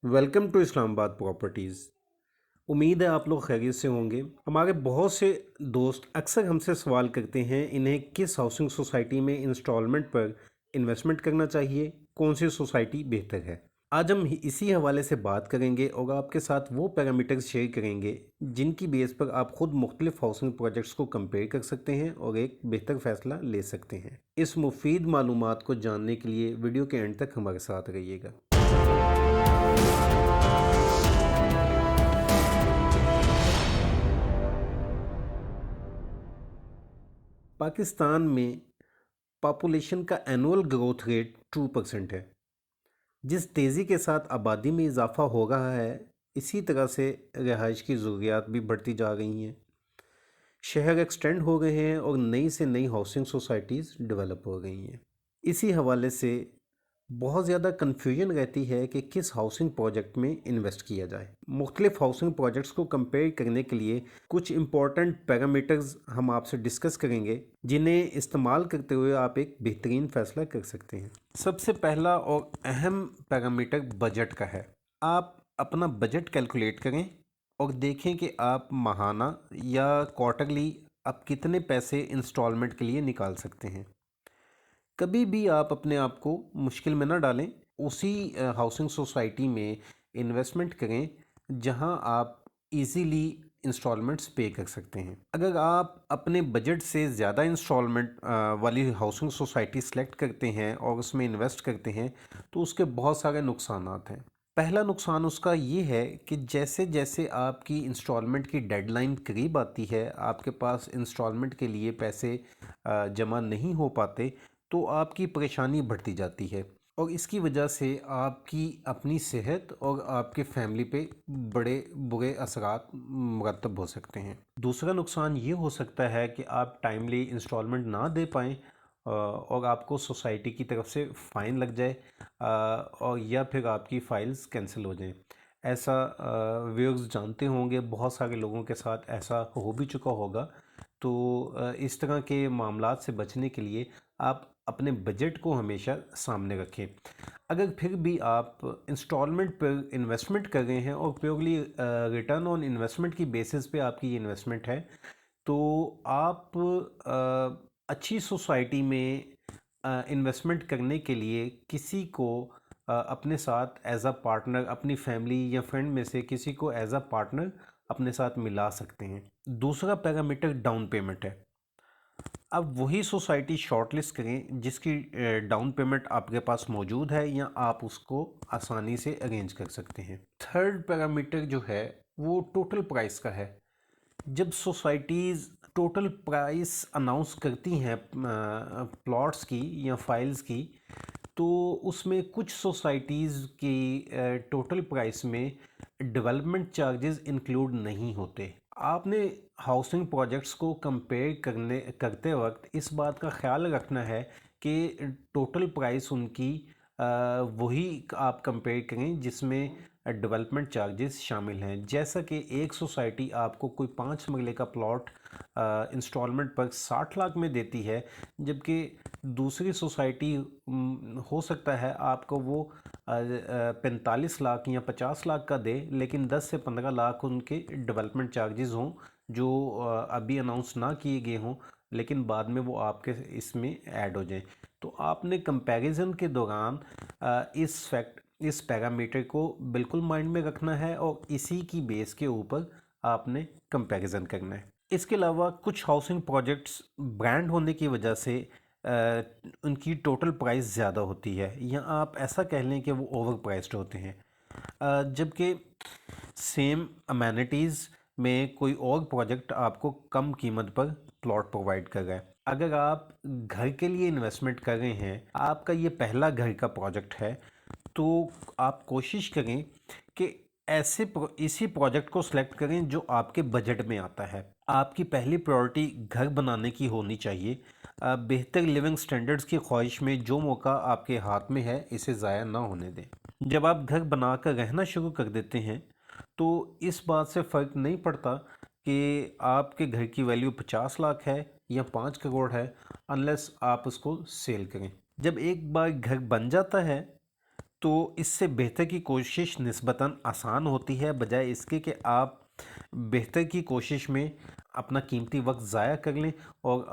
Welcome to Islamabad properties. उम्मीद है आप लोग खैरियत से होंगे। हमारे बहुत से दोस्त अक्सर हमसे सवाल करते हैं इन्हें किस हाउसिंग सोसाइटी में इंस्टॉलमेंट पर इन्वेस्टमेंट करना चाहिए, कौन सी सोसाइटी बेहतर है। आज हम इसी हवाले से बात करेंगे और आपके साथ वो पैरामीटर्स शेयर करेंगे जिनकी बेस पर आप खुद मुख्तलिफ हाउसिंग प्रोजेक्ट्स को कंपेयर कर सकते हैं और एक बेहतर फैसला ले सकते हैं। इस मुफीद मालूमात को जानने के लिए वीडियो के एंड तक हमारे साथ रहिएगा। पाकिस्तान में पॉपुलेशन का एनुअल ग्रोथ रेट 2% है। जिस तेज़ी के साथ आबादी में इजाफा हो रहा है, इसी तरह से रिहाइश की ज़रूरियात भी बढ़ती जा रही हैं। शहर एक्सटेंड हो गए हैं और नई से नई हाउसिंग सोसाइटीज़ डेवलप हो गई हैं। इसी हवाले से बहुत ज़्यादा कन्फ्यूजन रहती है कि किस हाउसिंग प्रोजेक्ट में इन्वेस्ट किया जाए। मुख्तलिफ हाउसिंग प्रोजेक्ट्स को कंपेयर करने के लिए कुछ इम्पॉर्टेंट पैरामीटर्स हम आपसे डिस्कस करेंगे जिन्हें इस्तेमाल करते हुए आप एक बेहतरीन फ़ैसला कर सकते हैं। सबसे पहला और अहम पैरामीटर बजट का है। आप अपना बजट कैलकुलेट करें और देखें कि आप माहाना या क्वार्टरली आप कितने पैसे इंस्टॉलमेंट के लिए निकाल सकते हैं। कभी भी आप अपने आप को मुश्किल में ना डालें। उसी हाउसिंग सोसाइटी में इन्वेस्टमेंट करें जहां आप इजीली इंस्टॉलमेंट्स पे कर सकते हैं। अगर आप अपने बजट से ज़्यादा इंस्टॉलमेंट वाली हाउसिंग सोसाइटी सेलेक्ट करते हैं और उसमें इन्वेस्ट करते हैं तो उसके बहुत सारे नुकसानात हैं। पहला नुकसान उसका ये है कि जैसे जैसे आपकी इंस्टॉलमेंट की डेडलाइन करीब आती है, आपके पास इंस्टॉलमेंट के लिए पैसे जमा नहीं हो पाते, तो आपकी परेशानी बढ़ती जाती है और इसकी वजह से आपकी अपनी सेहत और आपके फैमिली पे बड़े बुरे असरात मुरतब हो सकते हैं। दूसरा नुकसान ये हो सकता है कि आप टाइमली इंस्टॉलमेंट ना दे पाएँ और आपको सोसाइटी की तरफ से फ़ाइन लग जाए और या फिर आपकी फ़ाइल्स कैंसिल हो जाएं। ऐसा व्यूअर्स जानते होंगे, बहुत सारे लोगों के साथ ऐसा हो भी चुका होगा। तो इस तरह के मामलात से बचने के लिए आप अपने बजट को हमेशा सामने रखें। अगर फिर भी आप इंस्टॉलमेंट पर इन्वेस्टमेंट कर रहे हैं और प्योरली रिटर्न ऑन इन्वेस्टमेंट की बेसिस पे आपकी ये इन्वेस्टमेंट है, तो आप अच्छी सोसाइटी में इन्वेस्टमेंट करने के लिए किसी को अपने साथ एज अ पार्टनर, अपनी फैमिली या फ्रेंड में से किसी को एज अ पार्टनर अपने साथ मिला सकते हैं। दूसरा पैरामीटर डाउन पेमेंट है। अब वही सोसाइटी शॉर्टलिस्ट करें जिसकी डाउन पेमेंट आपके पास मौजूद है या आप उसको आसानी से अरेंज कर सकते हैं। थर्ड पैरामीटर जो है वो टोटल प्राइस का है। जब सोसाइटीज़ टोटल प्राइस अनाउंस करती हैं प्लॉट्स की या फाइल्स की, तो उसमें कुछ सोसाइटीज़ की टोटल प्राइस में डेवलपमेंट चार्जेस इंक्लूड नहीं होते। आपने हाउसिंग प्रोजेक्ट्स को कंपेयर करते वक्त इस बात का ख्याल रखना है कि टोटल प्राइस उनकी वही आप कंपेयर करें जिसमें डेवलपमेंट चार्जेस शामिल हैं। जैसा कि एक सोसाइटी आपको कोई 5 मरले का प्लॉट इंस्टॉलमेंट पर 60 लाख में देती है, जबकि दूसरी सोसाइटी हो सकता है आपको वो 45 लाख या 50 लाख का दे, लेकिन 10 से 15 लाख उनके डेवलपमेंट चार्जेस हों जो अभी अनाउंस ना किए गए हों, लेकिन बाद में वो आपके इसमें ऐड हो जाएं। तो आपने कंपैरिजन के दौरान इस पैरामीटर को बिल्कुल माइंड में रखना है और इसी की बेस के ऊपर आपने कंपैरिजन करना है। इसके अलावा कुछ हाउसिंग प्रोजेक्ट्स ब्रांड होने की वजह से उनकी टोटल प्राइस ज़्यादा होती है या आप ऐसा कह लें कि वो ओवर प्राइस्ड होते हैं, जबकि सेम अमेनिटीज़ में कोई और प्रोजेक्ट आपको कम कीमत पर प्लॉट प्रोवाइड कर रहा है। अगर आप घर के लिए इन्वेस्टमेंट कर रहे हैं, आपका ये पहला घर का प्रोजेक्ट है, तो आप कोशिश करें कि इसी प्रोजेक्ट को सिलेक्ट करें जो आपके बजट में आता है। आपकी पहली प्रायोरिटी घर बनाने की होनी चाहिए। बेहतर लिविंग स्टैंडर्ड्स की ख्वाहिश में जो मौका आपके हाथ में है इसे ज़ाया ना होने दें। जब आप घर बनाकर रहना शुरू कर देते हैं तो इस बात से फ़र्क नहीं पड़ता कि आपके घर की वैल्यू 50 लाख है या 5 करोड़ है, अनलेस आप उसको सेल करें। जब एक बार घर बन जाता है तो इससे बेहतर की कोशिश निस्बतन आसान होती है, बजाय इसके कि आप बेहतर की कोशिश में अपना कीमती वक्त ज़ाया कर लें और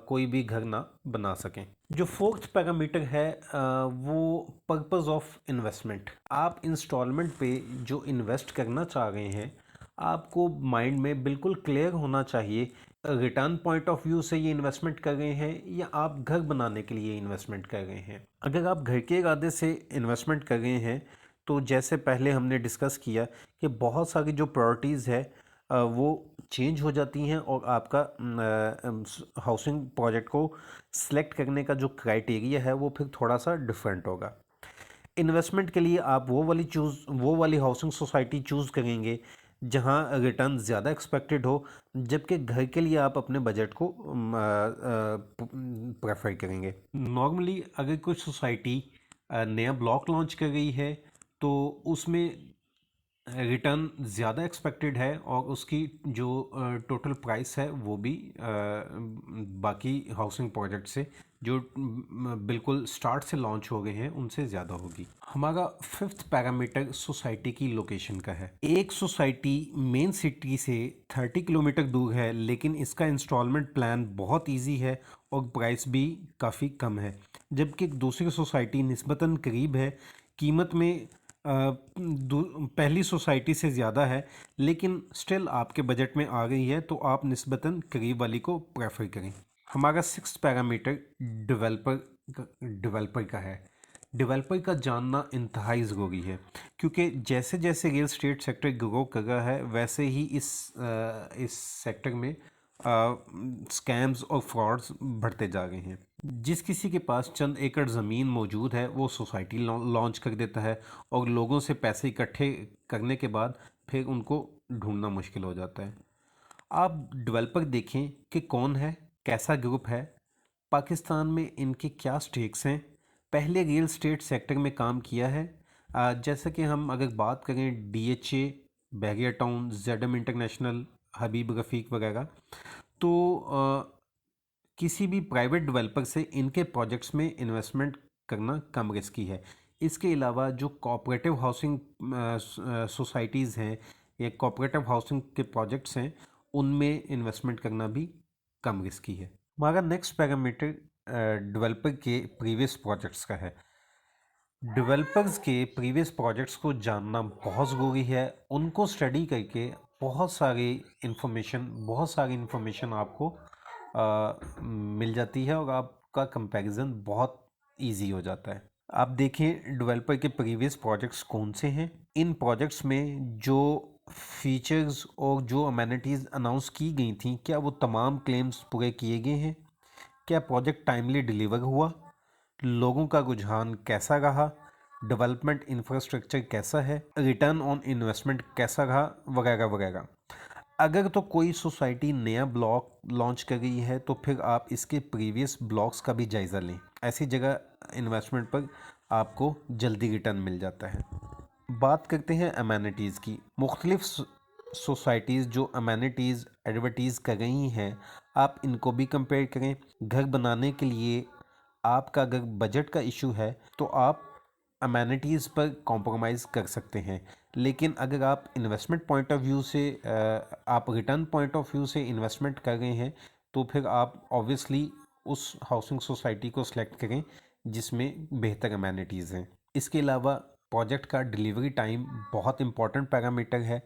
कोई भी घर ना बना सकें। जो फोर्थ पैरामीटर है वो पर्पस ऑफ इन्वेस्टमेंट। आप इंस्टॉलमेंट पे जो इन्वेस्ट करना चाह रहे हैं, आपको माइंड में बिल्कुल क्लियर होना चाहिए रिटर्न पॉइंट ऑफ व्यू से ये इन्वेस्टमेंट कर रहे हैं या आप घर बनाने के लिए इन्वेस्टमेंट कर रहे हैं। अगर आप घर के इरादे से इन्वेस्टमेंट कर रहे हैं तो जैसे पहले हमने डिस्कस किया कि बहुत सारी जो प्रायोरिटीज़ है वो चेंज हो जाती हैं और आपका हाउसिंग प्रोजेक्ट को सिलेक्ट करने का जो क्राइटेरिया है वो फिर थोड़ा सा डिफरेंट होगा। इन्वेस्टमेंट के लिए आप वो वाली हाउसिंग सोसाइटी चूज़ करेंगे जहां रिटर्न ज़्यादा एक्सपेक्टेड हो, जबकि घर के लिए आप अपने बजट को प्रेफर करेंगे। नॉर्मली अगर कोई सोसाइटी नया ब्लॉक लॉन्च कर रही है तो उसमें रिटर्न ज़्यादा एक्सपेक्टेड है और उसकी जो टोटल प्राइस है वो भी बाकी हाउसिंग प्रोजेक्ट से जो बिल्कुल स्टार्ट से लॉन्च हो गए हैं उनसे ज़्यादा होगी। हमारा फिफ्थ पैरामीटर सोसाइटी की लोकेशन का है। एक सोसाइटी मेन सिटी से 30 किलोमीटर दूर है लेकिन इसका इंस्टॉलमेंट प्लान बहुत इजी है और प्राइस भी काफ़ी कम है, जबकि दूसरी सोसाइटी निस्बतन करीब है, कीमत में पहली सोसाइटी से ज़्यादा है लेकिन स्टिल आपके बजट में आ गई है, तो आप निस्बतन करीब वाली को प्रेफर करें। हमारा सिक्स्थ पैरामीटर डेवलपर का है। डेवलपर का जानना इंतहाई ज़रूरी है क्योंकि जैसे जैसे रियल स्टेट सेक्टर ग्रो कर रहा है वैसे ही इस सेक्टर में स्कैम्स और फ्रॉड्स बढ़ते जा रहे हैं। जिस किसी के पास चंद एकड़ ज़मीन मौजूद है वो सोसाइटी लॉन्च कर देता है और लोगों से पैसे इकट्ठे करने के बाद फिर उनको ढूंढना मुश्किल हो जाता है। आप डेवलपर देखें कि कौन है, कैसा ग्रुप है, पाकिस्तान में इनके क्या स्टेक्स हैं, पहले रियल स्टेट सेक्टर में काम किया है। जैसे कि हम अगर बात करें DHA, बैरिया टाउन, जेडम इंटरनेशनल, हबीब रफ़ीक वगैरह, तो किसी भी प्राइवेट डेवलपर से इनके प्रोजेक्ट्स में इन्वेस्टमेंट करना कम रिस्की है। इसके अलावा जो कोऑपरेटिव हाउसिंग सोसाइटीज़ हैं या कोऑपरेटिव हाउसिंग के प्रोजेक्ट्स हैं उनमें इन्वेस्टमेंट करना भी कम रिस्की है। हमारा नेक्स्ट पैरामीटर डेवलपर के प्रीवियस प्रोजेक्ट्स का है। डेवलपर्स के प्रीवियस प्रोजेक्ट्स को जानना बहुत ज़रूरी है। उनको स्टडी करके बहुत सारी इन्फॉर्मेशन आपको मिल जाती है और आपका कंपैरिजन बहुत इजी हो जाता है। आप देखें डेवलपर के प्रीवियस प्रोजेक्ट्स कौन से हैं। इन प्रोजेक्ट्स में जो फीचर्स और जो अमेनिटीज़ अनाउंस की गई थी, क्या वो तमाम क्लेम्स पूरे किए गए हैं? क्या प्रोजेक्ट टाइमली डिलीवर हुआ? लोगों का रुझान कैसा रहा? डेवलपमेंट इंफ्रास्ट्रक्चर कैसा है? रिटर्न ऑन इन्वेस्टमेंट कैसा रहा? वगैरह वगैरह। अगर तो कोई सोसाइटी नया ब्लॉक लॉन्च कर रही है तो फिर आप इसके प्रीवियस ब्लॉक्स का भी जायज़ा लें। ऐसी जगह इन्वेस्टमेंट पर आपको जल्दी रिटर्न मिल जाता है। बात करते हैं अमेनिटीज़ की। मुख्तलिफ सोसाइटीज़ जो अमेनिटीज़ एडवर्टीज़ कर रही हैं, आप इनको भी कंपेयर करें। घर बनाने के लिए आपका अगर बजट का इशू है तो आप अमेनिटीज़ पर कॉम्प्रोमाइज़ कर सकते हैं, लेकिन अगर आप इन्वेस्टमेंट पॉइंट ऑफ व्यू से आप रिटर्न पॉइंट ऑफ व्यू से इन्वेस्टमेंट कर रहे हैं तो फिर आप ऑब्वियसली उस हाउसिंग सोसाइटी को सिलेक्ट करें जिसमें बेहतर अमेनिटीज़ हैं। इसके अलावा प्रोजेक्ट का डिलीवरी टाइम बहुत इंपॉर्टेंट पैरामीटर है।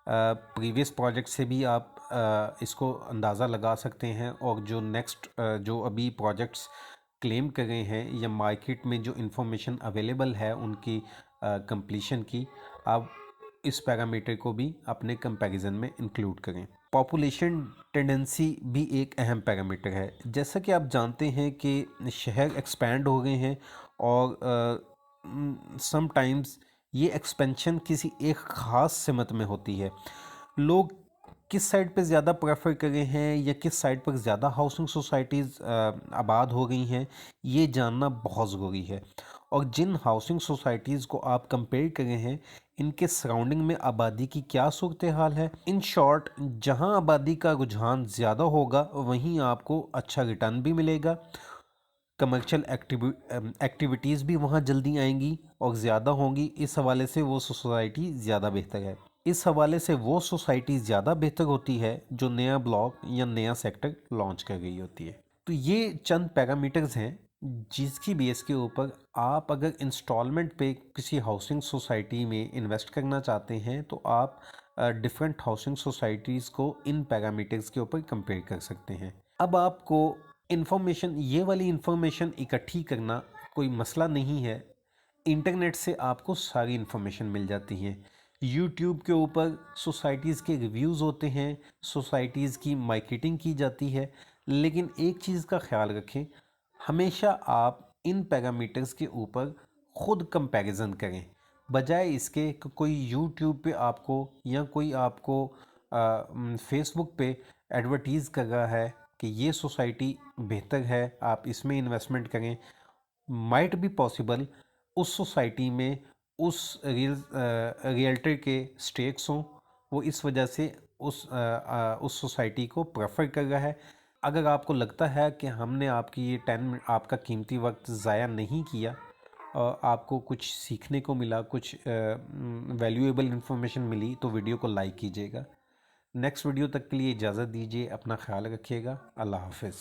प्रीवियस प्रोजेक्ट से भी आप इसको अंदाज़ा लगा सकते हैं और जो नेक्स्ट जो अभी प्रोजेक्ट्स क्लेम कर रहे हैं या मार्केट में जो इन्फॉर्मेशन अवेलेबल है उनकी कंप्लीशन की, आप इस पैरामीटर को भी अपने कंपैरिजन में इंक्लूड करें। पॉपुलेशन टेंडेंसी भी एक अहम पैरामीटर है। जैसा कि आप जानते हैं कि शहर एक्सपैंड हो गए हैं और समटाइम्स ये एक्सपेंशन किसी एक ख़ास सिमत में होती है। लोग किस साइड पे ज़्यादा प्रेफर कर रहे हैं या किस साइड पर ज़्यादा हाउसिंग सोसाइटीज़ आबाद हो गई हैं, ये जानना बहुत ज़रूरी है। और जिन हाउसिंग सोसाइटीज़ को आप कंपेयर कर रहे हैं इनके सराउंडिंग में आबादी की क्या सूरत हाल है। इन शॉर्ट, जहां आबादी का रुझान ज़्यादा होगा वहीं आपको अच्छा रिटर्न भी मिलेगा कमर्शियल एक्टिविटीज़ भी वहाँ जल्दी आएंगी और ज़्यादा होंगी। इस हवाले से वो सोसाइटी ज़्यादा बेहतर है। इस हवाले से वो सोसाइटी ज़्यादा बेहतर होती है जो नया ब्लॉक या नया सेक्टर लॉन्च कर गई होती है। तो ये चंद पैरामीटर्स हैं जिसकी बेस के ऊपर आप अगर इंस्टॉलमेंट पे किसी हाउसिंग सोसाइटी में इन्वेस्ट करना चाहते हैं तो आप डिफरेंट हाउसिंग सोसाइटीज़ को इन पैरामीटर्स के ऊपर कंपेयर कर सकते हैं। अब आपको इन्फॉर्मेशन, ये वाली इन्फॉर्मेशन इकट्ठी करना कोई मसला नहीं है। इंटरनेट से आपको सारी इन्फॉर्मेशन मिल जाती है। यूट्यूब के ऊपर सोसाइटीज़ के रिव्यूज़ होते हैं, सोसाइटीज़ की मार्केटिंग की जाती है। लेकिन एक चीज़ का ख्याल रखें, हमेशा आप इन पैरामीटर्स के ऊपर ख़ुद कंपैरिजन करें, बजाय इसके कि कोई यूट्यूब पे आपको या कोई आपको फेसबुक पे एडवर्टीज़ कर रहा है कि ये सोसाइटी बेहतर है, आप इसमें इन्वेस्टमेंट करें। माइट बी पॉसिबल उस सोसाइटी में उस रियल्टर के स्टेक्स हों, वो इस वजह से उस सोसाइटी को प्रेफर कर रहा है। अगर आपको लगता है कि हमने आपकी ये 10 मिनट आपका कीमती वक्त ज़ाया नहीं किया और आपको कुछ सीखने को मिला, कुछ वैल्यूएबल इन्फॉर्मेशन मिली, तो वीडियो को लाइक कीजिएगा। नेक्स्ट वीडियो तक के लिए इजाज़त दीजिए। अपना ख्याल रखिएगा। अल्लाह हाफ़िज़।